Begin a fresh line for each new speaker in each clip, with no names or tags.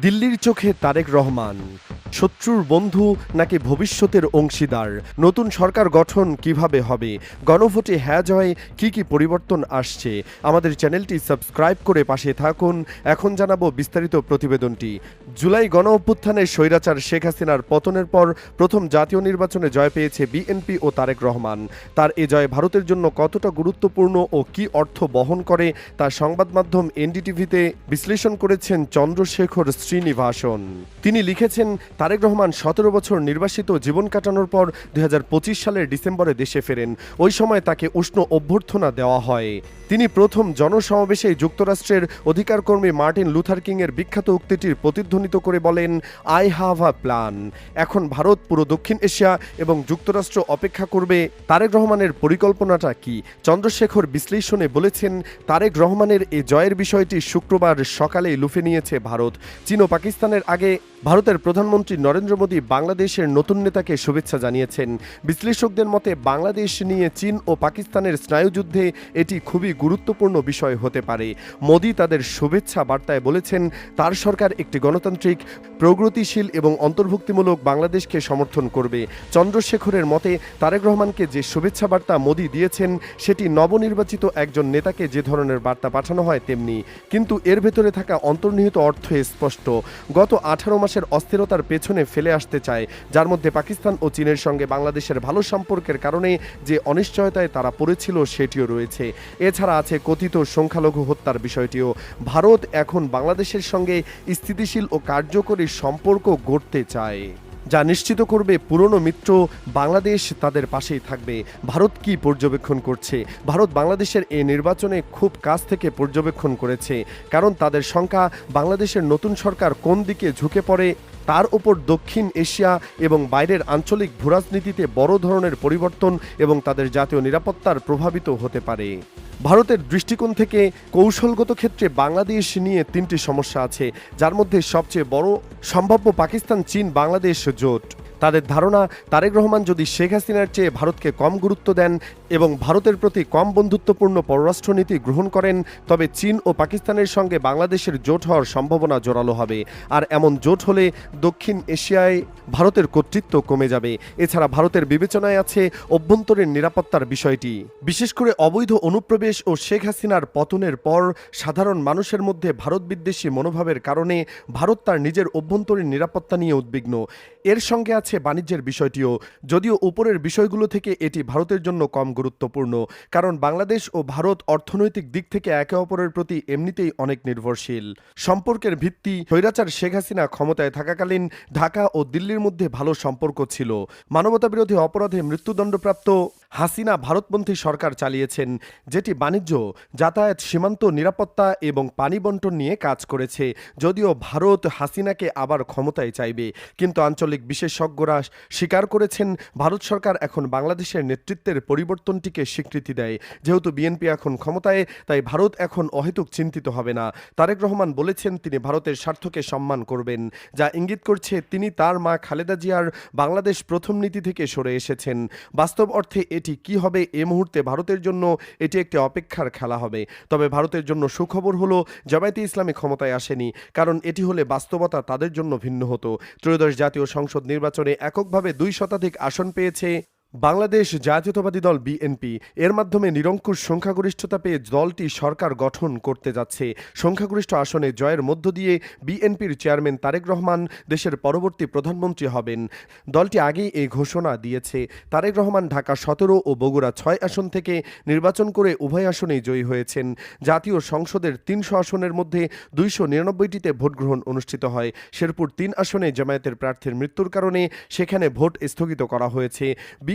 দিল্লির চোখে তারেক রহমান শত্রুর বন্ধু নাকি ভবিষ্যতের অংশীদার? নতুন সরকার গঠন কিভাবে হবে? গণভোটে হ্যাঁ জয় কি পরিবর্তন আসছে? আমাদের চ্যানেলটি সাবস্ক্রাইব করে পাশে থাকুন। এখন জানাবো বিস্তারিত প্রতিবেদনটি। জুলাই গণ অভ্যুত্থানের স্বৈরাচার শেখ হাসিনার পতনের পর প্রথম জাতীয় নির্বাচনে জয় পেয়েছে বিএনপি ও তারেক রহমান। তার এ জয় ভারতের জন্য কতটা গুরুত্বপূর্ণ ও কি অর্থ বহন করে তা সংবাদ মাধ্যম এনডিটিভিতে বিশ্লেষণ করেছেন চন্দ্রশেখর শ্রীনিবাসন। তিনি লিখেছেন, তারেক রহমান 17 বছর নির্বাসিত জীবন কাটানোর পর 2025 সালের ডিসেম্বরে দেশে ফেরেন। ওই সময় তাকে উষ্ণ অভ্যর্থনা দেওয়া হয়। তিনি প্রথম জনসমাবেশে যুক্তরাষ্ট্রের অধিকারকর্মী মার্টিন লুথার কিংয়ের বিখ্যাত উক্তিটির প্রতিধ্বনিত করে বলেন, আই হ্যাভ আ প্ল্যান। এখন ভারত, পুরো দক্ষিণ এশিয়া এবং যুক্তরাষ্ট্র অপেক্ষা করবে তারেক রহমানের পরিকল্পনাটা কি। চন্দ্রশেখর বিশ্লেষণে বলেছেন, তারেক রহমানের এ জয়ের বিষয়টি শুক্রবার সকালেই লুফে নিয়েছে ভারত। চীন ও পাকিস্তানের আগে ভারতের প্রধানমন্ত্রী নরেন্দ্র মোদী বাংলাদেশের নতুন নেতাকে শুভেচ্ছা জানিয়েছেন। বিশ্লেষকদের মতে বাংলাদেশ নিয়ে চীন ও পাকিস্তানের স্নায়ুযুদ্ধে এটি খুবই গুরুত্বপূর্ণ বিষয় হতে পারে। মোদী তাদের শুভেচ্ছা বার্তায় বলেছেন, তার সরকার একটি গণতান্ত্রিক, প্রগতিশীল এবং অন্তর্ভুক্তিমূলক বাংলাদেশকে সমর্থন করবে। চন্দ্রশেখরের মতে তারেক রহমানকে যে শুভেচ্ছা বার্তা মোদী দিয়েছেন সেটি নবনির্বাচিত একজন নেতাকে যে ধরনের বার্তা পাঠানো হয় তেমনি, কিন্তু এর ভেতরে থাকা অন্তর্নিহিত অর্থ স্পষ্ট। গত 18 মাসের অস্থিরতার পেছনে ফেলে আসতে চায়, যার মধ্যে পাকিস্তান ও চীনের সঙ্গে বাংলাদেশের ভালো সম্পর্কের কারণে যে অনিশ্চয়তায় তারা পড়েছিল সেটিও রয়েছে। এছাড়া আছে কথিত সংখ্যালঘু হত্যার বিষয়টিও। ভারত এখন বাংলাদেশের সঙ্গে স্থিতিশীল ও কার্যকরী সম্পর্ক গড়তে চায়, যা নিশ্চিত করবে পুরনো মিত্র বাংলাদেশ তাদের পাশেই থাকবে। ভারত কি পর্যবেক্ষণ করছে? ভারত বাংলাদেশের এই নির্বাচনে খুব কাছ থেকে পর্যবেক্ষণ করেছে, কারণ তাদের শঙ্কা বাংলাদেশের নতুন সরকার কোন দিকে ঝুঁকে পড়ে তার উপর দক্ষিণ এশিয়া এবং বাইরের আঞ্চলিক ভূরাজনীতিতে বড় ধরনের পরিবর্তন এবং তাদের জাতীয় নিরাপত্তার প্রভাবিত হতে পারে। ভারতের দৃষ্টিকোণ থেকে কৌশলগত ক্ষেত্রে বাংলাদেশ নিয়ে 3টি সমস্যা আছে, যার মধ্যে সবচেয়ে বড় সম্ভাব্য পাকিস্তান চীন বাংলাদেশ জোট। তাদের ধারণা, তারেক রহমান যদি শেখ হাসিনার চেয়ে ভারতকে কম গুরুত্ব দেন এবং ভারতের প্রতি কম বন্ধুত্বপূর্ণ পররাষ্ট্রনীতি গ্রহণ করেন, তবে চীন ও পাকিস্তানের সঙ্গে বাংলাদেশের জোট হওয়ার সম্ভাবনা জোরালো হবে। আর এমন জোট হলে দক্ষিণ এশিয়ায় ভারতের কর্তৃত্ব কমে যাবে। এছাড়া ভারতের বিবেচনায় আছে অভ্যন্তরীণ নিরাপত্তার বিষয়টি, বিশেষ করে অবৈধ অনুপ্রবেশ ও শেখ হাসিনার পতনের পর সাধারণ মানুষের মধ্যে ভারত বিদ্বেষী মনোভাবের কারণে ভারত তার নিজের অভ্যন্তরীণ নিরাপত্তা নিয়ে উদ্বিগ্ন। এর সঙ্গে আছে বাণিজ্যের বিষয়টিও, যদিও উপরের বিষয়গুলো থেকে এটি ভারতের জন্য কম গুরুত্বপূর্ণ, কারণ বাংলাদেশ ও ভারত অর্থনৈতিক দিক থেকে একে অপরের প্রতি এমনিতেই অনেক নির্ভরশীল। সম্পর্কের ভিত্তি, স্বৈরাচার শেখ হাসিনা ক্ষমতায় থাকাকালীন ঢাকা ও দিল্লির মধ্যে ভালো সম্পর্ক ছিল। মানবতাবিরোধী অপরাধে মৃত্যুদণ্ডপ্রাপ্ত হাসিনা ভারতপন্থী সরকার চালিয়েছেন, যেটি বাণিজ্য, যাতায়াত, সীমান্ত নিরাপত্তা এবং পানি বন্টন নিয়ে কাজ করেছে। যদিও ভারত হাসিনাকে আবার ক্ষমতায় চাইবে, কিন্তু আঞ্চলিক বিশেষজ্ঞরা স্বীকার করেছেন ভারত সরকার এখন বাংলাদেশের নেতৃত্বের পরিবর্তনটিকে স্বীকৃতি দেয়। যেহেতু বিএনপি এখন ক্ষমতায়, তাই ভারত এখন অহেতুক চিন্তিত হবে না। তারেক রহমান বলেছেন তিনি ভারতের স্বার্থকে সম্মান করবেন, যা ইঙ্গিত করছে তিনি তার মা খালেদা জিয়ার বাংলাদেশ প্রথম নীতি থেকে সরে এসেছেন। বাস্তব অর্থে এটি কি হবে এ মুহূর্তে ভারতের জন্য এটি একটি অপেক্ষার খেলা হবে। তবে ভারতের জন্য সুখবর হলো জামায়াতে ইসলামী ক্ষমতায় আসেনি, কারণ এটি হলে বাস্তবতা তাদের জন্য ভিন্ন হতো। ত্রয়োদশ জাতীয় সংসদ নির্বাচনে এককভাবে 2 শতাধিক আসন পেয়েছে বাংলাদেশ জাতীয়তাবাদী দল বিএনপি। এর মাধ্যমে নিরঙ্কুশ সংখ্যাগরিষ্ঠতা পেয়ে দলটি সরকার গঠন করতে যাচ্ছে। সংখ্যাগরিষ্ঠ আসনে জয়ের মধ্য দিয়ে বিএনপির চেয়ারম্যান তারেক রহমান দেশের পরবর্তী প্রধানমন্ত্রী হবেন। দলটি আগেই এই ঘোষণা দিয়েছে। তারেক রহমান ঢাকা 17 ও বগুড়া 6 আসন থেকে নির্বাচন করে উভয় আসনেই জয়ী হয়েছেন। জাতীয় সংসদের 300 আসনের মধ্যে 299টিতে ভোট গ্রহণ অনুষ্ঠিত হয়। শেরপুর 3 আসনে জামায়াতের প্রার্থীর মৃত্যুর কারণে সেখানে ভোট স্থগিত করা হয়েছে।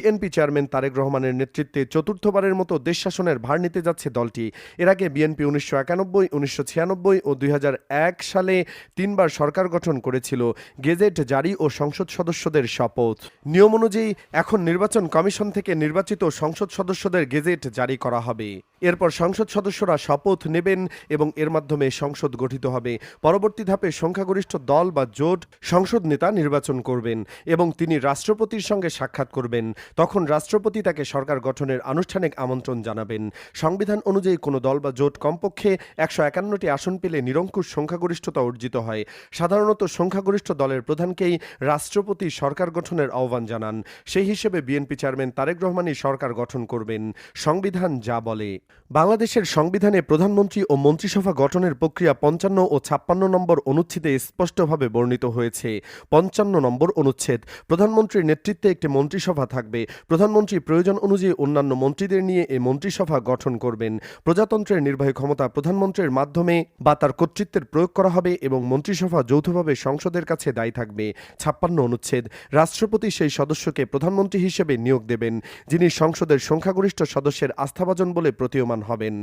বিএনপি চেয়ারম্যান তারেক রহমানের নেতৃত্বে চতুর্থবারের মতো দেশ শাসনের ভার নিতে যাচ্ছে দলটি। এর আগে বিএনপি 1991, 1996 ও 2001 সালে 3 বার সরকার গঠন করেছিল। গেজেট জারি ও সংসদ সদস্যদের শপথ নিয়ম অনুযায়ী এখন নির্বাচন কমিশন থেকে নির্বাচিত সংসদ সদস্যদের গেজেট জারি করা হবে। এরপর সংসদ সদস্যরা শপথ নেবেন এবং এর মাধ্যমে সংসদ গঠিত হবে। পরবর্তী ধাপে সংখ্যাগরিষ্ঠ দল বা জোট সংসদ নেতা নির্বাচন করবেন এবং তিনি রাষ্ট্রপতির সঙ্গে সাক্ষাৎ করবেন। তখন রাষ্ট্রপতি তাকে সরকার গঠনের আনুষ্ঠানিক আমন্ত্রণ জানাবেন। সংবিধান অনুযায়ী কোনো দল বা জোট কমপক্ষে 151টি আসন পেলে নিরঙ্কুশ সংখ্যাগরিষ্ঠতা অর্জিত হয়। সাধারণত সংখ্যাগরিষ্ঠ দলের প্রধানকেই রাষ্ট্রপতি সরকার গঠনের আহ্বান জানান। সেই হিসেবে বিএনপি চেয়ারম্যান তারেক রহমানই সরকার গঠন করবেন। সংবিধান যা বলে। বাংলাদেশের সংবিধানে প্রধানমন্ত্রী ও মন্ত্রিসভা গঠনের প্রক্রিয়া 55 ও 56 নম্বর অনুচ্ছেদে স্পষ্টভাবে বর্ণিত হয়েছে। 55 নম্বর অনুচ্ছেদ, প্রধানমন্ত্রীর নেতৃত্বে একটি মন্ত্রিসভা থাকবে। প্রধানমন্ত্রী প্রয়োজন অনুযায়ী অন্যান্য মন্ত্রীদের নিয়ে এই মন্ত্রিসভা গঠন করবেন। প্রজাতন্ত্রের নির্বাহী ক্ষমতা প্রধানমন্ত্রীর মাধ্যমে বা তার কর্তৃত্বের প্রয়োগ করা হবে এবং মন্ত্রিসভা যৌথভাবে সংসদের কাছে দায়ী থাকবে। 56 অনুচ্ছেদ, রাষ্ট্রপতি সেই সদস্যকে প্রধানমন্ত্রী হিসেবে নিয়োগ দেবেন যিনি সংসদের সংখ্যাগরিষ্ঠ সদস্যের আস্থাভাজন বলে প্রতীয়মান হবেন।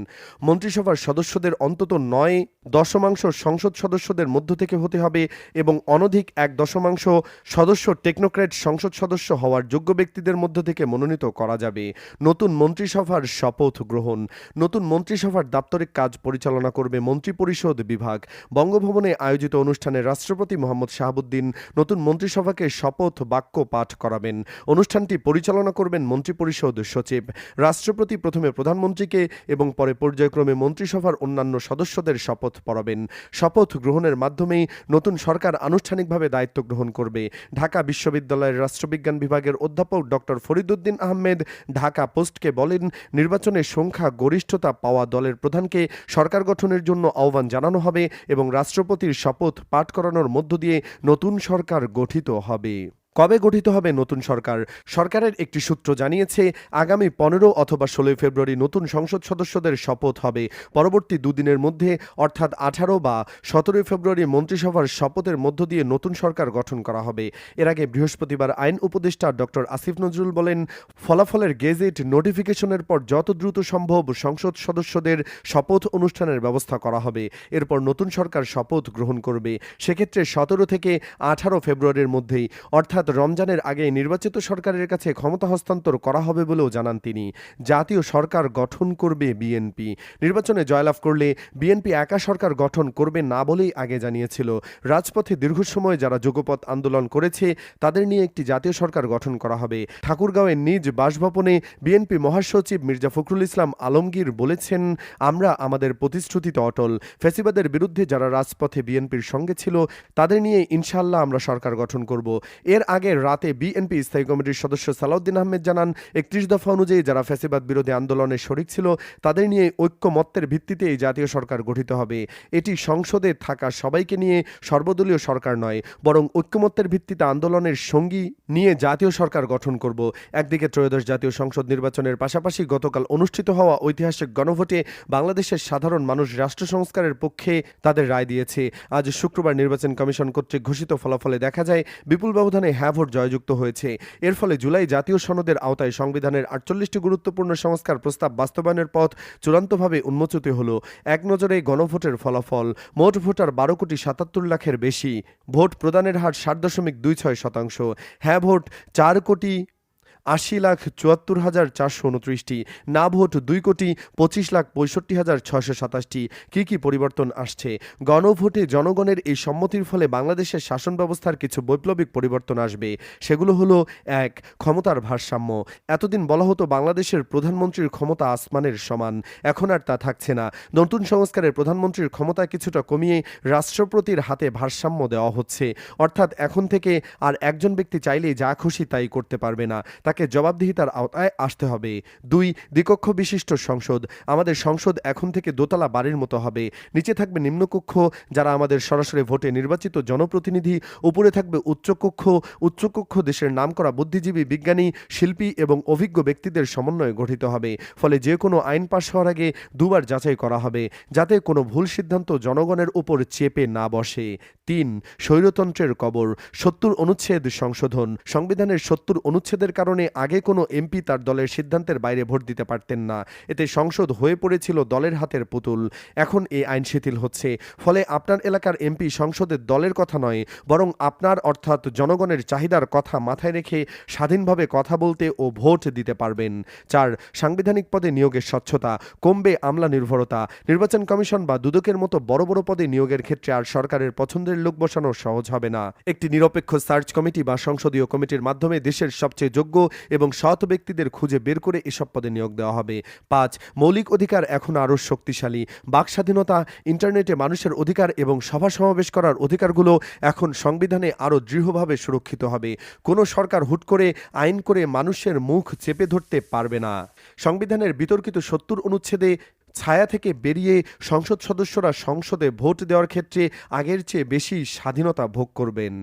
মন্ত্রিসভার সদস্যদের অন্তত 9/10 সংসদ সদস্যদের মধ্য থেকে হতে হবে এবং অনধিক 1/10 সদস্য টেকনোক্র্যাট সংসদ সদস্য হওয়ার যোগ্য ব্যক্তিদের মধ্য থেকে মনোনীত করা যাবে। নতুন মন্ত্রিসভার শপথ গ্রহণ। নতুন মন্ত্রিসভার দাপ্তরিক কাজ পরিচালনা করবে মন্ত্রিপরিষদ বিভাগ। বঙ্গভবনে আয়োজিত অনুষ্ঠানে রাষ্ট্রপতি মোহাম্মদ শাহাবুদ্দিন নতুন মন্ত্রিসভাকে শপথ বাক্য পাঠ করাবেন। অনুষ্ঠানটি পরিচালনা করবেন মন্ত্রিপরিষদ সচিব। রাষ্ট্রপতি প্রথমে প্রধানমন্ত্রীকে এবং পরে পর্যায়ক্রমে মন্ত্রিসভার অন্যান্য সদস্যদের শপথ পড়াবেন। শপথ গ্রহণের মাধ্যমেই নতুন সরকার আনুষ্ঠানিকভাবে দায়িত্ব গ্রহণ করবে। ঢাকা বিশ্ববিদ্যালয়ের রাষ্ট্রবিজ্ঞান বিভাগের অধ্যাপক ডক্টর ফরিদউদ্দিন আহমেদ ঢাকা পোস্টকে বলেন, নির্বাচনে সংখ্যা গরিষ্ঠতা পাওয়া দলের প্রধানকে সরকার গঠনের জন্য আহ্বান জানানো হবে এবং রাষ্ট্রপতির শপথ পাঠ করানোর মধ্য দিয়ে নতুন সরকার গঠিত হবে। কবে গঠিত হবে নতুন সরকার? সরকারের একটি সূত্র জানিয়েছে, আগামী 15 অথবা 16 ফেব্রুয়ারি নতুন সংসদ সদস্যদের শপথ হবে। পরবর্তী দুদিনের মধ্যে অর্থাৎ 18 বা 17 ফেব্রুয়ারি মন্ত্রিসভার শপথের মধ্য দিয়ে নতুন সরকার গঠন করা হবে। এর আগে বৃহস্পতিবার আইন উপদেষ্টা ডক্টর আসিফ নজরুল বলেন, ফলাফলের গেজেট নোটিফিকেশনের পর যত দ্রুত সম্ভব সংসদ সদস্যদের শপথ অনুষ্ঠানের ব্যবস্থা করা হবে। এরপর নতুন সরকার শপথ গ্রহণ করবে। সেক্ষেত্রে 17 থেকে 18 ফেব্রুয়ারির মধ্যেই অর্থাৎ রমজানের আগে নির্বাচিত সরকারের কাছে ক্ষমতা হস্তান্তর করা হবে বলেও জানান তিনি। জাতীয় সরকার গঠন করবে বিএনপি। নির্বাচনে জয়লাভ করলে বিএনপি একা সরকার গঠন করবে না বলেই আগে জানিয়েছিল। রাজপথে দীর্ঘ সময় যারা যুগপৎ আন্দোলন করেছে তাদের নিয়ে একটি জাতীয় সরকার গঠন করা হবে। ঠাকুরগাঁওয়ের নিজ বাসভবনে বিএনপি মহাসচিব মির্জা ফখরুল ইসলাম আলমগীর বলেছেন, আমরা আমাদের প্রতিশ্রুতিতে অটল। ফ্যাসিবাদের বিরুদ্ধে যারা রাজপথে বিএনপির সঙ্গে ছিল তাদের নিয়ে ইনশাআল্লাহ আমরা সরকার গঠন করব। এর আগের রাতে বিএনপি স্থায়ী কমিটির সদস্য সালাউদ্দিন আহমেদ জানান, 31 দফা অনুযায়ী যারা ফ্যাসিবাদ বিরোধী আন্দোলনে শরিক ছিল তাদের নিয়ে ঐক্যমত্যের ভিত্তিতে এই জাতীয় সরকার গঠিত হবে। এটি সংসদে থাকা সবাইকে নিয়ে সর্বদলীয় সরকার নয়, বরং ঐক্যমত্যের ভিত্তিতে আন্দোলনের সঙ্গী নিয়ে জাতীয় সরকার গঠন করব। একদিকে ত্রয়োদশ জাতীয় সংসদ নির্বাচনের পাশাপাশি গতকাল অনুষ্ঠিত হওয়া ঐতিহাসিক গণভোটে বাংলাদেশের সাধারণ মানুষ রাষ্ট্র সংস্কারের পক্ষে তাদের রায় দিয়েছে। আজ শুক্রবার নির্বাচন কমিশন কর্তৃক ঘোষিত ফলাফলে দেখা যায় বিপুল ব্যবধানে হ্যাঁ ভোট জয়যুক্ত হয়েছে। এর ফলে জুলাই জাতীয় সনদের আওতায় সংবিধানের 48টি গুরুত্বপূর্ণ সংস্কার প্রস্তাব বাস্তবায়নের পথ চূড়ান্তভাবে উন্মোচিত হল। এক নজরে গণভোটের ফলাফল, মোট ভোটার 12,77,00,000-এর বেশি। ভোট প্রদানের হার 60.26%। হ্যাঁ ভোট 4,80,74,429টি, না ভোট 2,25,65,627টি। কি পরিবর্তন আসছে? গণভোটে জনগণের এই সম্মতির ফলে বাংলাদেশের শাসন ব্যবস্থার কিছু বৈপ্লবিক পরিবর্তন আসবে। সেগুলো হলো, 1. ক্ষমতার ভারসাম্য। এতদিন বলা হতো বাংলাদেশের প্রধানমন্ত্রীর ক্ষমতা আসমানের সমান, এখন আর তা থাকছে না। নতুন সংস্কারে প্রধানমন্ত্রীর ক্ষমতা কিছুটা কমিয়ে রাষ্ট্রপতির হাতে ভারসাম্য দেওয়া হচ্ছে। অর্থাৎ এখন থেকে আর একজন ব্যক্তি চাইলেই যা খুশি তাই করতে পারবে না, তাকে জবাবদিহিতার আওতায় আসতে হবে। 2. দ্বিকক্ষ বিশিষ্ট সংসদ। আমাদের সংসদ এখন থেকে দোতলা বাড়ির মতো হবে। নিচে থাকবে নিম্নকক্ষ, যারা আমাদের সরাসরি ভোটে নির্বাচিত জনপ্রতিনিধি। উপরে থাকবে উচ্চকক্ষ। উচ্চকক্ষ দেশের নামকরা বুদ্ধিজীবী, বিজ্ঞানী, শিল্পী এবং অভিজ্ঞ ব্যক্তিদের সমন্বয়ে গঠিত হবে। ফলে যে কোনো আইন পাশ হওয়ার আগে দুবার যাচাই করা হবে, যাতে কোনো ভুল সিদ্ধান্ত জনগণের উপর চেপে না বসে। 3. স্বৈরতন্ত্রের কবর। 70 অনুচ্ছেদ সংশোধন। সংবিধানের 70 অনুচ্ছেদের কারণে কারণে আগে কোনো এমপি তার দলের সিদ্ধান্তের বাইরে ভোট দিতে পারতেন না। এতে সংসদ হয়ে পড়েছিল দলের হাতের পুতুল। এখন এই আইন শিথিল হচ্ছে, ফলে আপনার এলাকার এমপি সংসদের দলের কথা নয়, বরং আপনার অর্থাৎ জনগণের চাহিদার কথা মাথায় রেখে স্বাধীনভাবে কথা বলতে ও ভোট দিতে পারবেন। 4. সাংবিধানিক পদে নিয়োগের স্বচ্ছতা, কমবে আমলা নির্ভরতা। নির্বাচন কমিশন বা দুদকের মতো বড় বড় পদে নিয়োগের ক্ষেত্রে আর সরকারের পছন্দের লোক বসানো সহজ হবে না। একটি নিরপেক্ষ সার্চ কমিটি বা সংসদীয় কমিটির মাধ্যমে দেশের সবচেয়ে যোগ্য এবং সৎ ব্যক্তিদের খুঁজে বের করে এসব পদে নিয়োগ দেওয়া হবে। 5. মৌলিক অধিকার এখন আরও শক্তিশালী। বাক স্বাধীনতা, ইন্টারনেটে মানুষের অধিকার এবং সভা সমাবেশ করার অধিকারগুলো এখন সংবিধানে আরও দৃঢ়ভাবে সুরক্ষিত হবে। কোনো সরকার হুট করে আইন করে মানুষের মুখ চেপে ধরতে পারবে না। সংবিধানের বিতর্কিত 70 অনুচ্ছেদে ছায়া থেকে বেরিয়ে সংসদ সদস্যরা সংসদে ভোট দেওয়ার ক্ষেত্রে আগের চেয়ে বেশি স্বাধীনতা ভোগ করবেন।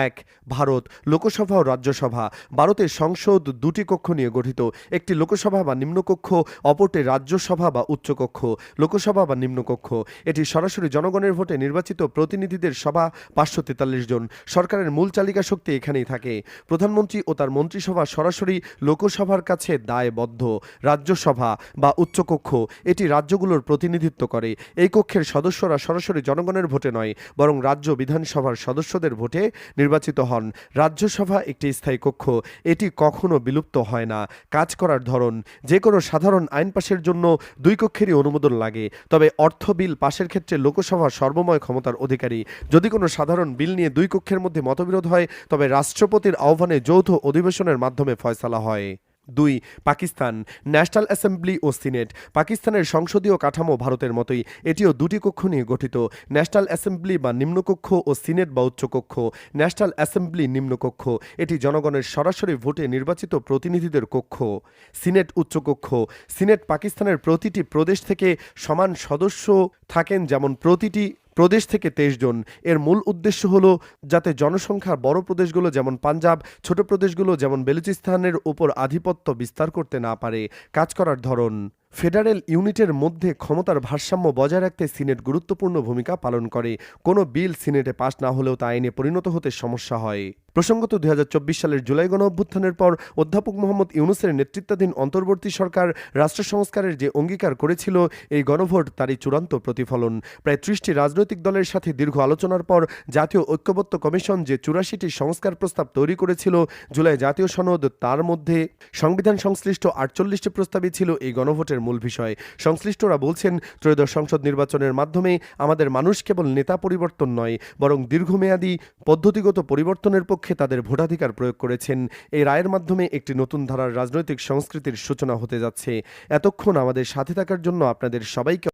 1. ভারত, লোকসভা ও রাজ্যসভা। ভারতের সংসদ দুটি কক্ষ নিয়ে গঠিত, একটি লোকসভা বা নিম্নকক্ষ, অপরটি রাজ্যসভা বা উচ্চকক্ষ। লোকসভা বা নিম্নকক্ষ এটি সরাসরি জনগণের ভোটে নির্বাচিত প্রতিনিধিদের সভা, 543 জন। সরকারের মূল চালিকা শক্তি এখানেই থাকে। প্রধানমন্ত্রী ও তার মন্ত্রিসভা সরাসরি লোকসভার কাছে দায়বদ্ধ। রাজ্যসভা বা উচ্চকক্ষ এটি রাজ্যগুলোর প্রতিনিধিত্ব করে। এই কক্ষের সদস্যরা সরাসরি জনগণের ভোটে নয়, বরং রাজ্য বিধানসভার সদস্যদের ভোটে নির্বাচিত হন। রাজ্যসভা একটি স্থায়ী কক্ষ, এটি কখনো বিলুপ্ত হয় না। কাজ করার ধরন, যে কোনো সাধারণ আইন পাশের জন্য 2 কক্ষেরই অনুমোদন লাগে, তবে অর্থ বিল পাশের ক্ষেত্রে লোকসভা সর্বময় ক্ষমতার অধিকারী। যদি কোনো সাধারণ বিল নিয়ে 2 কক্ষের মধ্যে মতবিরোধ হয়, তবে রাষ্ট্রপতির আহ্বানে যৌথ অধিবেশনের মাধ্যমে ফয়সালা হয়। 2. পাকিস্তান, ন্যাশনাল অ্যাসেম্বলি ও সিনেট। পাকিস্তানের সংসদীয় কাঠামো ভারতের মতোই, এটিও 2টি কক্ষ নিয়ে গঠিত, ন্যাশনাল অ্যাসেম্বলি বা নিম্নকক্ষ ও সিনেট বা উচ্চকক্ষ। ন্যাশনাল অ্যাসেম্বলি নিম্নকক্ষ, এটি জনগণের সরাসরি ভোটে নির্বাচিত প্রতিনিধিদের কক্ষ। সিনেট উচ্চকক্ষ। সিনেট পাকিস্তানের প্রতিটি প্রদেশ থেকে সমান সদস্য থাকেন, যেমন প্রতিটি প্রদেশ থেকে 23 জন। এর মূল উদ্দেশ্য হলো যাতে জনসংখ্যা বড় প্রদেশগুলো যেমন পাঞ্জাব, ছোট প্রদেশগুলো যেমন বেলুচিস্তানের উপর আধিপত্য বিস্তার করতে না পারে। কাজ করার ধরন, ফেডারেল ইউনিটের মধ্যে ক্ষমতার ভারসাম্য বজায় রাখতে সিনেট গুরুত্বপূর্ণ ভূমিকা পালন করে। কোনো বিল সিনেটে পাশ না হলেও তা আইনে পরিণত হতে সমস্যা হয়। প্রসঙ্গত 2024 সালের জুলাই গণ অভ্যুত্থানের পর অধ্যাপক মোহাম্মদ ইউনূসের নেতৃত্বাধীন অন্তর্বর্তী সরকার রাষ্ট্র সংস্কারের যে অঙ্গীকার করেছিল, এই গণভোট তারই চূড়ান্ত প্রতিফলন। প্রায় 30টি রাজনৈতিক দলের সাথে দীর্ঘ আলোচনার পর জাতীয় ঐক্যবদ্ধ কমিশন যে 84টি সংস্কার প্রস্তাব তৈরি করেছিল, জুলাই জাতীয় সনদ, তার মধ্যে সংবিধান সংশ্লিষ্ট 48টি প্রস্তাবই ছিল এই গণভোটের মূল বিষয়। সংশ্লিষ্টরা বলছেন, ত্রয়োদশ সংসদ নির্বাচনের মাধ্যমে আমাদের মানুষ কেবল নেতা পরিবর্তন নয়, বরং দীর্ঘমেয়াদী পদ্ধতিগত পরিবর্তনের পক্ষে তাদের ভোটাধিকার প্রয়োগ করেছেন। এই রায়ের মাধ্যমে একটি নতুন ধারার রাজনৈতিক সংস্কৃতির সূচনা হতে যাচ্ছে। এতক্ষণ আমাদের সাথে থাকার জন্য আপনাদের সবাইকে